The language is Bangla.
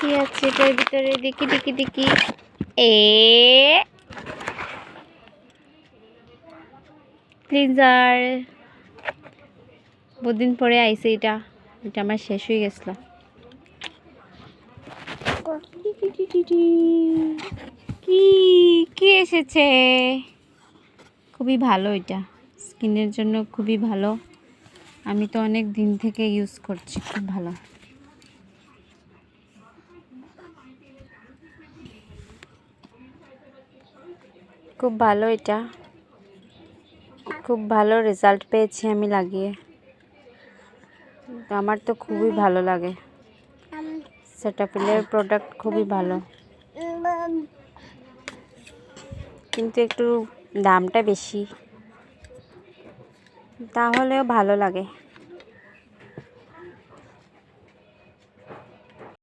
কি আছে এটার ভিতরে? দেখি দেখি দেখি। ক্লিনজার। বহুদিন পরে আইছে এটা আমার শেষ হয়ে গেছিল। কি কি এসেছে? খুবই ভালো, এটা স্কিনের জন্য খুবই ভালো। আমি তো অনেক দিন থেকে ইউজ করছি, খুব ভালো। খুব ভালো, এটা খুব ভালো রেজাল্ট পেয়েছি আমি লাগিয়ে। আমার তো খুবই ভালো লাগে। সেটাফিলের প্রোডাক্ট খুবই ভালো, কিন্তু একটু দামটা বেশি, তাহলেও ভালো লাগে।